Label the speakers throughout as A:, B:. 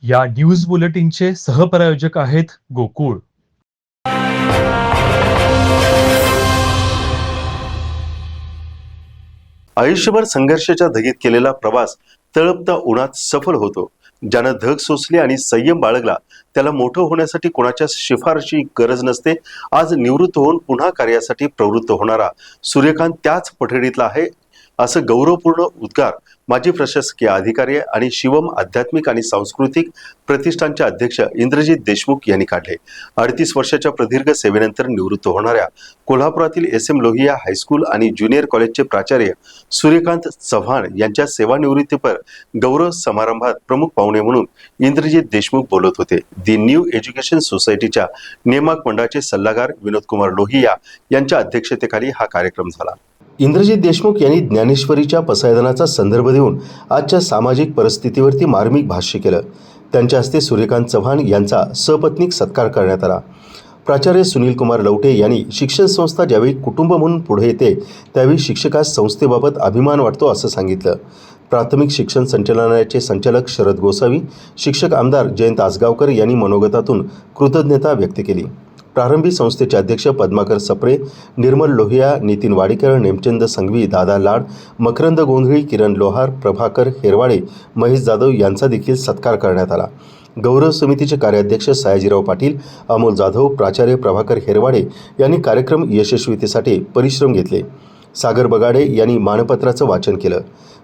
A: या न्यूज बुलेटिनचे सहप्रायोजक आहेत गोकुळ.
B: आयुष्यभर संघर्षाच्या धगीत केलेला प्रवास तळपता उन्हात सफल होतो. ज्यानं धग सोसली आणि संयम बाळगला त्याला मोठं होण्यासाठी कोणाच्या शिफारशी गरज नसते. आज निवृत्त होऊन पुन्हा कार्यासाठी प्रवृत्त होणारा सूर्यकांत त्याच पठडीतला आहे, असं गौरवपूर्ण उद्गार माजी प्रशासकीय अधिकारी आणि शिवम आध्यात्मिक आणि सांस्कृतिक प्रतिष्ठानचे अध्यक्ष इंद्रजित देशमुख यांनी काढले. 38 वर्षाच्या प्रदीर्घ सेवेनंतर निवृत्त होणाऱ्या कोल्हापुरातील SM लोहिया हायस्कूल आणि ज्युनियर कॉलेजचे प्राचार्य सूर्यकांत चव्हाण यांच्या सेवानिवृत्तीपर गौरव समारंभात प्रमुख पाहुणे म्हणून इंद्रजित देशमुख बोलत होते. दी न्यू एज्युकेशन सोसायटीच्या नियामक मंडळाचे सल्लागार विनोद कुमार लोहिया यांच्या अध्यक्षतेखाली हा कार्यक्रम झाला. इंद्रजित देशमुख यांनी ज्ञानेश्वरीच्या पसायदानाचा संदर्भ देऊन आजच्या सामाजिक परिस्थितीवरती मार्मिक भाष्य केलं. त्यांच्या हस्ते सूर्यकांत चव्हाण यांचा सपत्नीक सत्कार करण्यात आला. प्राचार्य सुनील कुमार लवटे यांनी शिक्षण संस्था ज्यावेळी कुटुंब म्हणून पुढे येते त्यावेळी शिक्षकास संस्थेबाबत अभिमान वाटतो असं सांगितलं. प्राथमिक शिक्षण संचालनालयाचे संचालक शरद गोसावी, शिक्षक आमदार जयंत आसगावकर यांनी मनोगतातून कृतज्ञता व्यक्त केली. प्रारंभी संस्थेचे अध्यक्ष पद्माकर सप्रे, निर्मल लोहिया, नितीन वाडेकर, नेमचंद संघवी, दादा लाड, मकरंद गोंधळी, किरण लोहार, प्रभाकर हेरवाडे, महेश जाधव यांचा देखील सत्कार करण्यात आला. गौरव समितीचे कार्याध्यक्ष सयाजीराव पाटील, अमोल जाधव, प्राचार्य प्रभाकर हेरवाडे यांनी कार्यक्रम यशस्वीतेसाठी परिश्रम घेतले. सागर बगाडे यांनी मानपत्राचं वाचन केलं.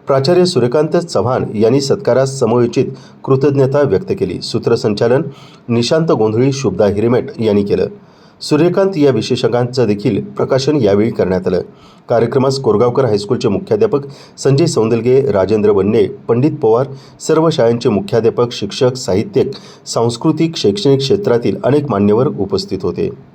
B: प्राचार्य सूर्यकांत चव्हाण यांनी सत्कारास समयोचित कृतज्ञता व्यक्त केली. सूत्रसंचालन निशांत गोंधळी, शुभदा हिरेमेट यांनी केलं. सूर्यकांत या विशेषकांचं देखील प्रकाशन यावेळी करण्यात आलं. कार्यक्रमास कोरगावकर हायस्कूलचे मुख्याध्यापक संजय सौंदलगे, राजेंद्र वन्ने, पंडित पवार, सर्व शाळांचे मुख्याध्यापक, शिक्षक, साहित्यिक, सांस्कृतिक, शैक्षणिक क्षेत्रातील अनेक मान्यवर उपस्थित होते.